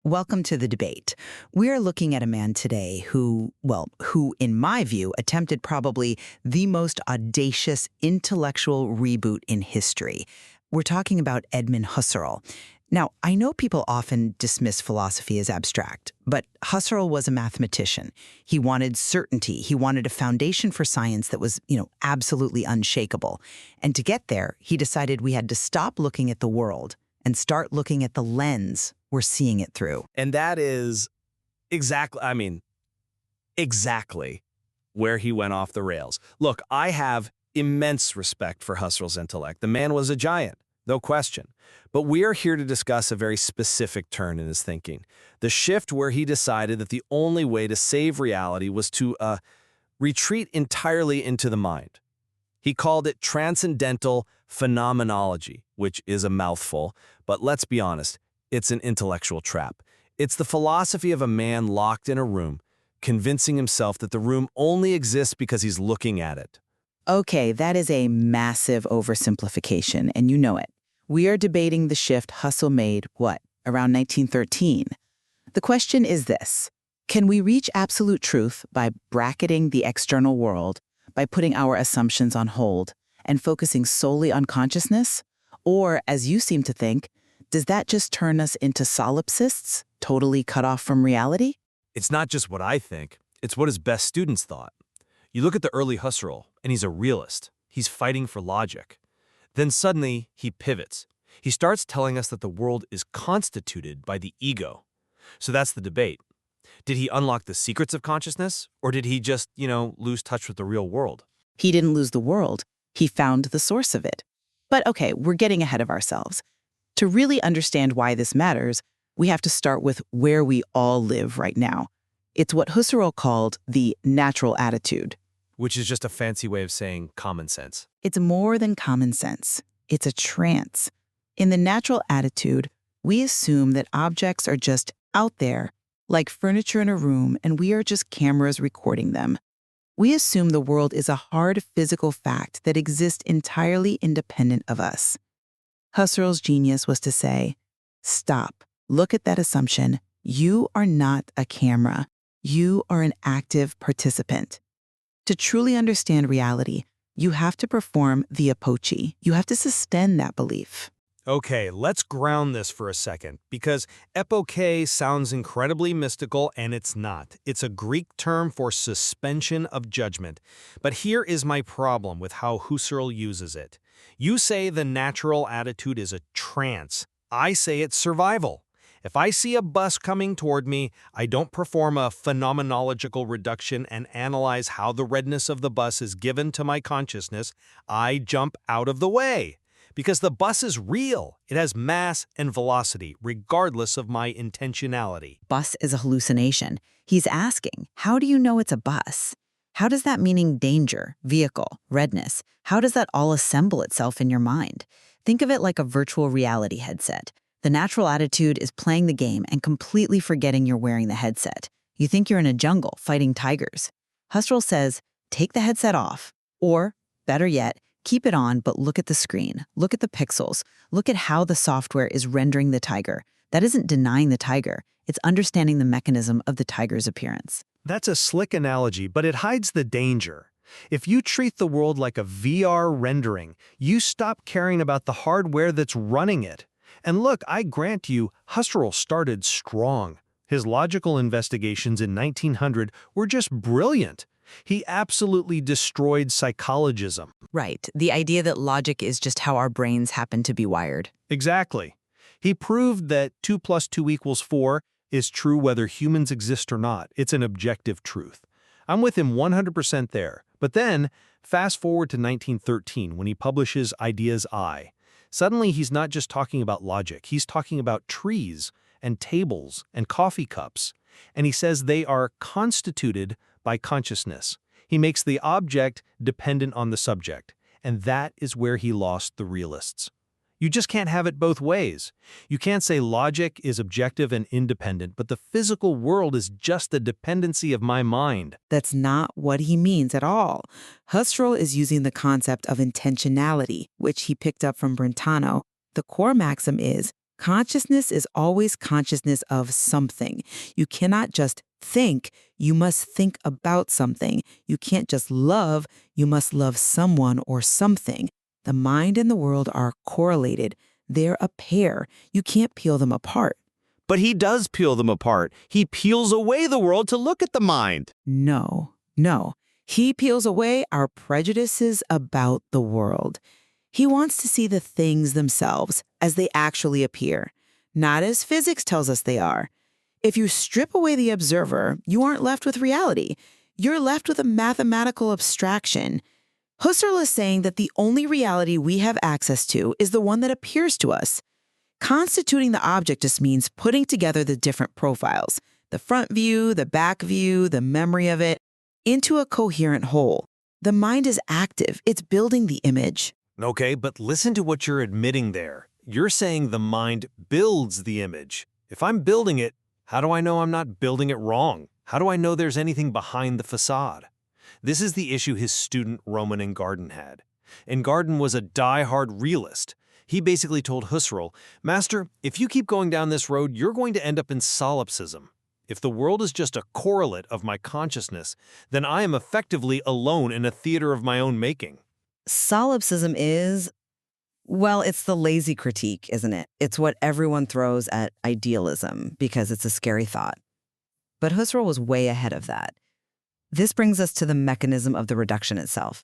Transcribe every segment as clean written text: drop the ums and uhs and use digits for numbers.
Welcome to the debate. We are looking at a man today who, in my view, attempted probably the most audacious intellectual reboot in history. We're talking about Edmund Husserl. Now, I know people often dismiss philosophy as abstract, but Husserl was a mathematician. He wanted certainty. He wanted a foundation for science that was, absolutely unshakable. And to get there, he decided we had to stop looking at the world and start looking at the lens we're seeing it through. And that is exactly where he went off the rails. Look, I have immense respect for Husserl's intellect. The man was a giant, no question. But we are here to discuss a very specific turn in his thinking. The shift where he decided that the only way to save reality was to retreat entirely into the mind. He called it transcendental phenomenology, which is a mouthful, but let's be honest, it's an intellectual trap. It's the philosophy of a man locked in a room, convincing himself that the room only exists because he's looking at it. Okay, that is a massive oversimplification, and you know it. We are debating the shift Husserl made, around 1913. The question is this: can we reach absolute truth by bracketing the external world, by putting our assumptions on hold, and focusing solely on consciousness? Or, as you seem to think, does that just turn us into solipsists, totally cut off from reality? It's not just what I think, it's what his best students thought. You look at the early Husserl, and he's a realist. He's fighting for logic. Then suddenly, he pivots. He starts telling us that the world is constituted by the ego. So that's the debate. Did he unlock the secrets of consciousness, or did he just, lose touch with the real world? He didn't lose the world. He found the source of it. But okay, we're getting ahead of ourselves. To really understand why this matters, we have to start with where we all live right now. It's what Husserl called the natural attitude. Which is just a fancy way of saying common sense. It's more than common sense. It's a trance. In the natural attitude, we assume that objects are just out there, like furniture in a room, and we are just cameras recording them. We assume the world is a hard physical fact that exists entirely independent of us. Husserl's genius was to say, stop, look at that assumption. You are not a camera. You are an active participant. To truly understand reality, you have to perform the apoche. You have to suspend that belief. Okay, let's ground this for a second, because epoche sounds incredibly mystical, and it's not. It's a Greek term for suspension of judgment. But here is my problem with how Husserl uses it. You say the natural attitude is a trance. I say it's survival. If I see a bus coming toward me, I don't perform a phenomenological reduction and analyze how the redness of the bus is given to my consciousness. I jump out of the way. Because the bus is real. It has mass and velocity, regardless of my intentionality. Bus is a hallucination. He's asking, how do you know it's a bus? How does that meaning danger, vehicle, redness, how does that all assemble itself in your mind? Think of it like a virtual reality headset. The natural attitude is playing the game and completely forgetting you're wearing the headset. You think you're in a jungle fighting tigers. Husserl says, take the headset off. Or, better yet, keep it on, but look at the screen. Look at the pixels. Look at how the software is rendering the tiger. That isn't denying the tiger. It's understanding the mechanism of the tiger's appearance. That's a slick analogy, but it hides the danger. If you treat the world like a VR rendering, you stop caring about the hardware that's running it. And look, I grant you, Husserl started strong. His logical investigations in 1900 were just brilliant. He absolutely destroyed psychologism. Right, the idea that logic is just how our brains happen to be wired. Exactly. He proved that 2 + 2 = 4 is true whether humans exist or not. It's an objective truth. I'm with him 100% there. But then, fast forward to 1913 when he publishes Ideas I. Suddenly, he's not just talking about logic. He's talking about trees and tables and coffee cups. And he says they are constituted by consciousness. He makes the object dependent on the subject. And that is where he lost the realists. You just can't have it both ways. You can't say logic is objective and independent, but the physical world is just the dependency of my mind. That's not what he means at all. Husserl is using the concept of intentionality, which he picked up from Brentano. The core maxim is, Consciousness is always consciousness of something. You cannot just think, you must think about something. You can't just love, you must love someone or something. The mind and the world are correlated. They're a pair. You can't peel them apart. But he does peel them apart. He peels away the world to look at the mind. No. He peels away our prejudices about the world. He wants to see the things themselves as they actually appear, not as physics tells us they are. If you strip away the observer, you aren't left with reality. You're left with a mathematical abstraction. Husserl is saying that the only reality we have access to is the one that appears to us. Constituting the object just means putting together the different profiles, the front view, the back view, the memory of it, into a coherent whole. The mind is active. It's building the image. Okay, but listen to what you're admitting there. You're saying the mind builds the image. If I'm building it, how do I know I'm not building it wrong? How do I know there's anything behind the facade? This is the issue his student Roman Ingarden had. Ingarden was a die-hard realist. He basically told Husserl, "Master, if you keep going down this road, you're going to end up in solipsism. If the world is just a correlate of my consciousness, then I am effectively alone in a theater of my own making." Solipsism is, well, it's the lazy critique, isn't it? It's what everyone throws at idealism because it's a scary thought. But Husserl was way ahead of that. This brings us to the mechanism of the reduction itself.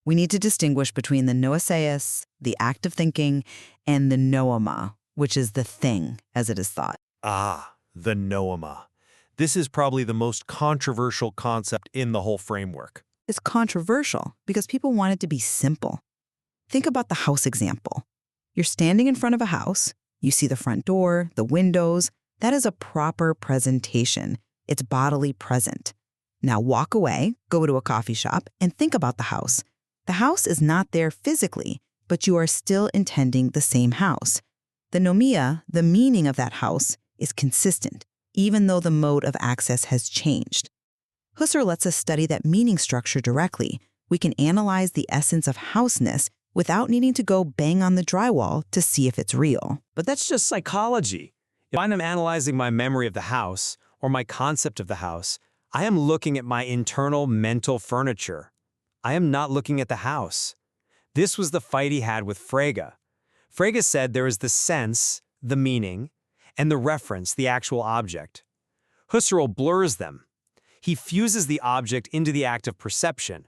We need to distinguish between the noeseus, the act of thinking, and the noema, which is the thing as it is thought. Ah, the noema. This is probably the most controversial concept in the whole framework. It's controversial because people want it to be simple. Think about the house example. You're standing in front of a house. You see the front door, the windows. That is a proper presentation. It's bodily present. Now walk away, go to a coffee shop, and think about the house. The house is not there physically, but you are still intending the same house. The nomia, the meaning of that house, is consistent, even though the mode of access has changed. Husserl lets us study that meaning structure directly. We can analyze the essence of houseness without needing to go bang on the drywall to see if it's real. But that's just psychology. If I'm analyzing my memory of the house or my concept of the house, I am looking at my internal mental furniture. I am not looking at the house. This was the fight he had with Frege. Frege said there is the sense, the meaning, and the reference, the actual object. Husserl blurs them. He fuses the object into the act of perception.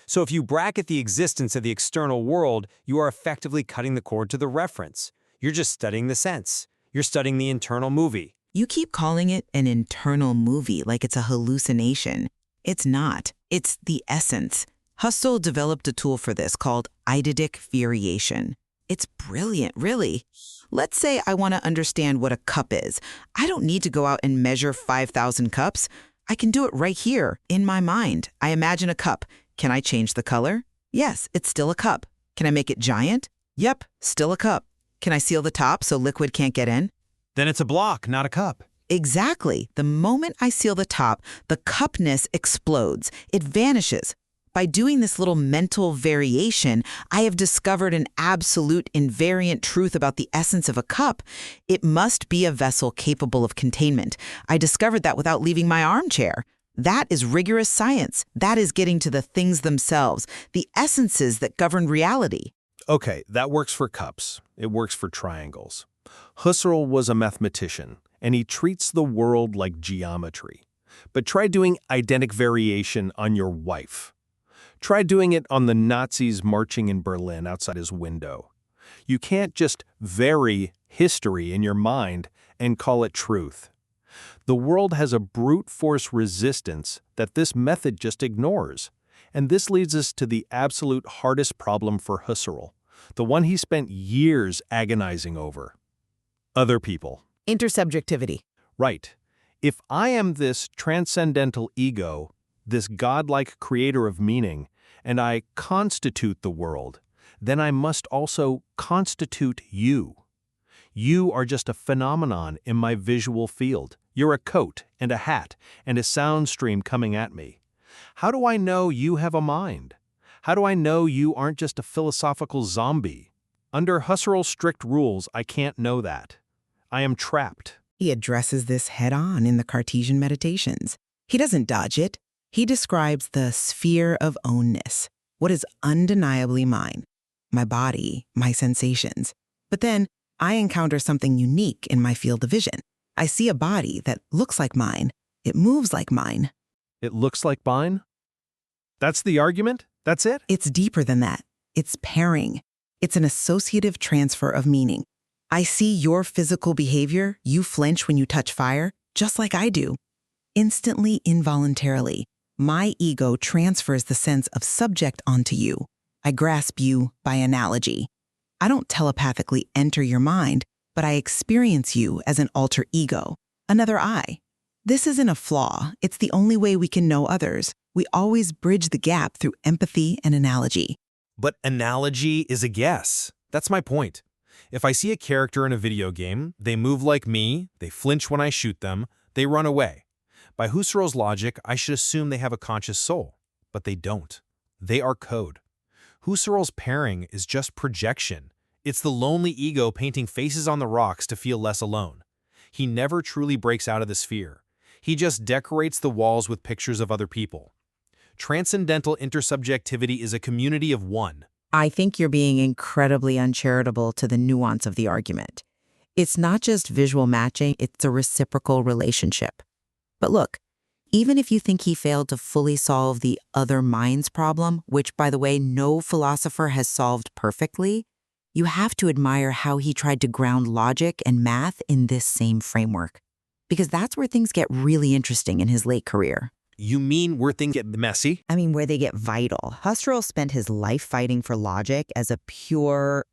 So if you bracket the existence of the external world, you are effectively cutting the cord to the reference. You're just studying the sense. You're studying the internal movie. You keep calling it an internal movie like it's a hallucination. It's not. It's the essence. Husserl developed a tool for this called eidetic variation. It's brilliant, really. Let's say I want to understand what a cup is. I don't need to go out and measure 5,000 cups. I can do it right here, in my mind. I imagine a cup. Can I change the color? Yes, it's still a cup. Can I make it giant? Yep, still a cup. Can I seal the top so liquid can't get in? Then it's a block, not a cup. Exactly. The moment I seal the top, the cupness explodes. It vanishes. By doing this little mental variation, I have discovered an absolute invariant truth about the essence of a cup. It must be a vessel capable of containment. I discovered that without leaving my armchair. That is rigorous science. That is getting to the things themselves, the essences that govern reality. Okay, that works for cups. It works for triangles. Husserl was a mathematician, and he treats the world like geometry. But try doing eidetic variation on your wife. Try doing it on the Nazis marching in Berlin outside his window. You can't just vary history in your mind and call it truth. The world has a brute force resistance that this method just ignores. And this leads us to the absolute hardest problem for Husserl, the one he spent years agonizing over. Other people. Intersubjectivity. Right. If I am this transcendental ego, this godlike creator of meaning, and I constitute the world, then I must also constitute you. You are just a phenomenon in my visual field. You're a coat and a hat and a sound stream coming at me. How do I know you have a mind? How do I know you aren't just a philosophical zombie? Under Husserl's strict rules, I can't know that. I am trapped. He addresses this head-on in the Cartesian Meditations. He doesn't dodge it. He describes the sphere of ownness, what is undeniably mine, my body, my sensations. But then I encounter something unique in my field of vision. I see a body that looks like mine. It moves like mine. It looks like mine? That's the argument? That's it? It's deeper than that. It's pairing. It's an associative transfer of meaning. I see your physical behavior, you flinch when you touch fire, just like I do. Instantly, involuntarily, my ego transfers the sense of subject onto you. I grasp you by analogy. I don't telepathically enter your mind, but I experience you as an alter ego, another I. This isn't a flaw. It's the only way we can know others. We always bridge the gap through empathy and analogy. But analogy is a guess. That's my point. If I see a character in a video game, they move like me, they flinch when I shoot them, they run away. By Husserl's logic, I should assume they have a conscious soul. But they don't. They are code. Husserl's pairing is just projection. It's the lonely ego painting faces on the rocks to feel less alone. He never truly breaks out of the sphere. He just decorates the walls with pictures of other people. Transcendental intersubjectivity is a community of one. I think you're being incredibly uncharitable to the nuance of the argument. It's not just visual matching, it's a reciprocal relationship. But look, even if you think he failed to fully solve the other minds problem, which, by the way, no philosopher has solved perfectly, you have to admire how he tried to ground logic and math in this same framework. Because that's where things get really interesting in his late career. You mean where things get messy? I mean, where they get vital. Husserl spent his life fighting for logic as a pure,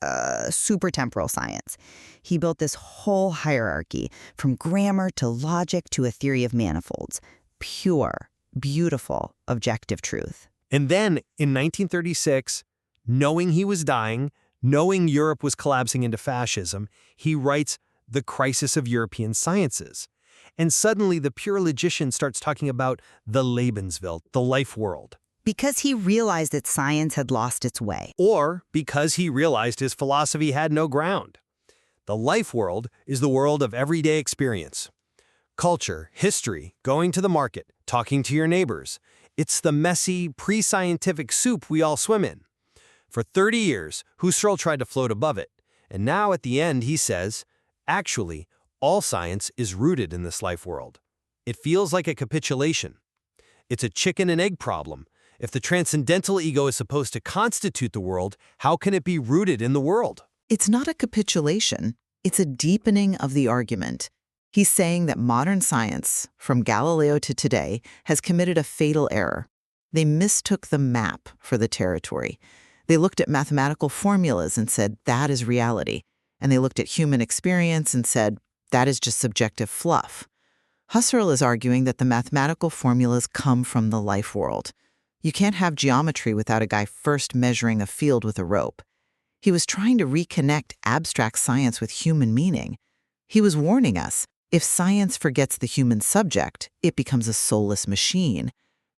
supertemporal science. He built this whole hierarchy, from grammar to logic to a theory of manifolds. Pure, beautiful, objective truth. And then, in 1936, knowing he was dying, knowing Europe was collapsing into fascism, he writes The Crisis of European Sciences. And suddenly the pure logician starts talking about the Lebenswelt, the life world. Because he realized that science had lost its way. Or because he realized his philosophy had no ground. The life world is the world of everyday experience. Culture, history, going to the market, talking to your neighbors. It's the messy, pre-scientific soup we all swim in. For 30 years, Husserl tried to float above it. And now at the end he says, actually, all science is rooted in this life world. It feels like a capitulation. It's a chicken and egg problem. If the transcendental ego is supposed to constitute the world, how can it be rooted in the world? It's not a capitulation. It's a deepening of the argument. He's saying that modern science, from Galileo to today, has committed a fatal error. They mistook the map for the territory. They looked at mathematical formulas and said, that is reality. And they looked at human experience and said, that is just subjective fluff. Husserl is arguing that the mathematical formulas come from the life world. You can't have geometry without a guy first measuring a field with a rope. He was trying to reconnect abstract science with human meaning. He was warning us, if science forgets the human subject, it becomes a soulless machine.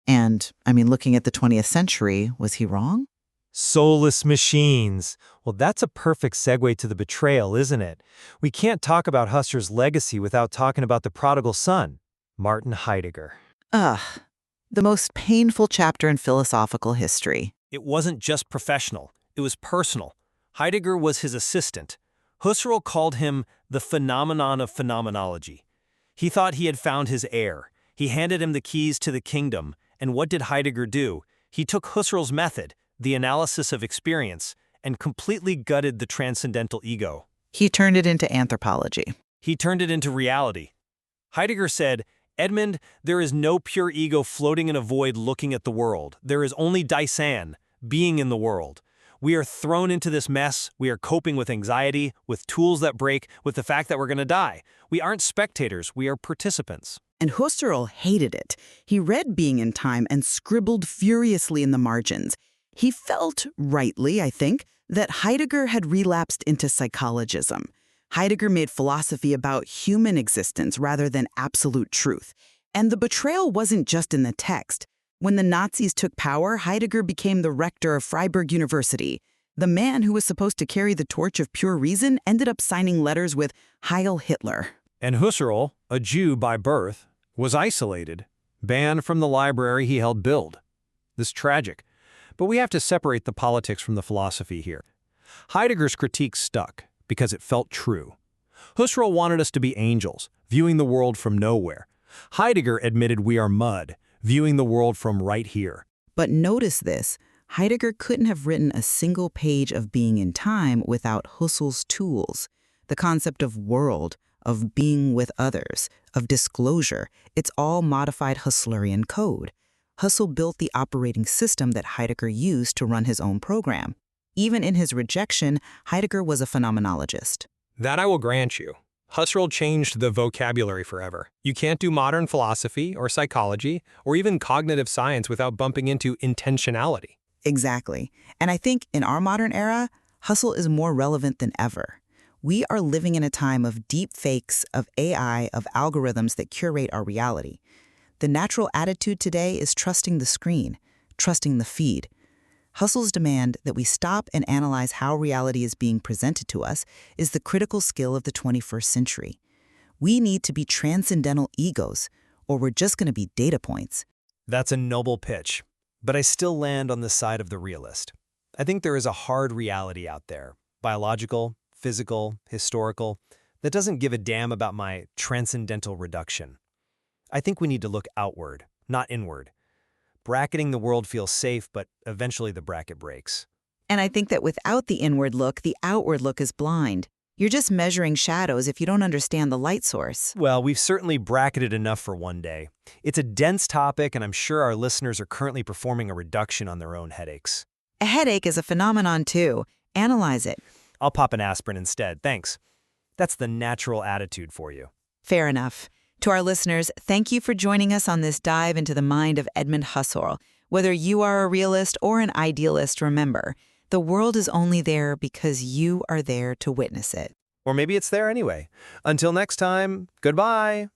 And, looking at the 20th century, was he wrong? Soulless machines. Well, that's a perfect segue to the betrayal, isn't it? We can't talk about Husserl's legacy without talking about the prodigal son, Martin Heidegger. The most painful chapter in philosophical history. It wasn't just professional, it was personal. Heidegger was his assistant. Husserl called him the phenomenon of phenomenology. He thought he had found his heir. He handed him the keys to the kingdom, and what did Heidegger do? He took Husserl's method, the analysis of experience, and completely gutted the transcendental ego. He turned it into anthropology. He turned it into reality. Heidegger said, Edmund, there is no pure ego floating in a void looking at the world. There is only Dasein, being in the world. We are thrown into this mess. We are coping with anxiety, with tools that break, with the fact that we're going to die. We aren't spectators. We are participants. And Husserl hated it. He read Being in Time and scribbled furiously in the margins. He felt, rightly, I think, that Heidegger had relapsed into psychologism. Heidegger made philosophy about human existence rather than absolute truth. And the betrayal wasn't just in the text. When the Nazis took power, Heidegger became the rector of Freiburg University. The man who was supposed to carry the torch of pure reason ended up signing letters with Heil Hitler. And Husserl, a Jew by birth, was isolated, banned from the library he helped build. This is tragic. But we have to separate the politics from the philosophy here. Heidegger's critique stuck because it felt true. Husserl wanted us to be angels, viewing the world from nowhere. Heidegger admitted we are mud, viewing the world from right here. But notice this, Heidegger couldn't have written a single page of Being in Time without Husserl's tools. The concept of world, of being with others, of disclosure, it's all modified Husserlian code. Husserl built the operating system that Heidegger used to run his own program. Even in his rejection, Heidegger was a phenomenologist. That I will grant you. Husserl changed the vocabulary forever. You can't do modern philosophy or psychology or even cognitive science without bumping into intentionality. Exactly. And I think in our modern era, Husserl is more relevant than ever. We are living in a time of deep fakes, of AI, of algorithms that curate our reality. The natural attitude today is trusting the screen, trusting the feed. Husserl's demand that we stop and analyze how reality is being presented to us is the critical skill of the 21st century. We need to be transcendental egos, or we're just going to be data points. That's a noble pitch, but I still land on the side of the realist. I think there is a hard reality out there, biological, physical, historical, that doesn't give a damn about my transcendental reduction. I think we need to look outward, not inward. Bracketing the world feels safe, but eventually the bracket breaks. And I think that without the inward look, the outward look is blind. You're just measuring shadows if you don't understand the light source. Well, we've certainly bracketed enough for one day. It's a dense topic, and I'm sure our listeners are currently performing a reduction on their own headaches. A headache is a phenomenon too. Analyze it. I'll pop an aspirin instead, thanks. That's the natural attitude for you. Fair enough. To our listeners, thank you for joining us on this dive into the mind of Edmund Husserl. Whether you are a realist or an idealist, remember, the world is only there because you are there to witness it. Or maybe it's there anyway. Until next time, goodbye.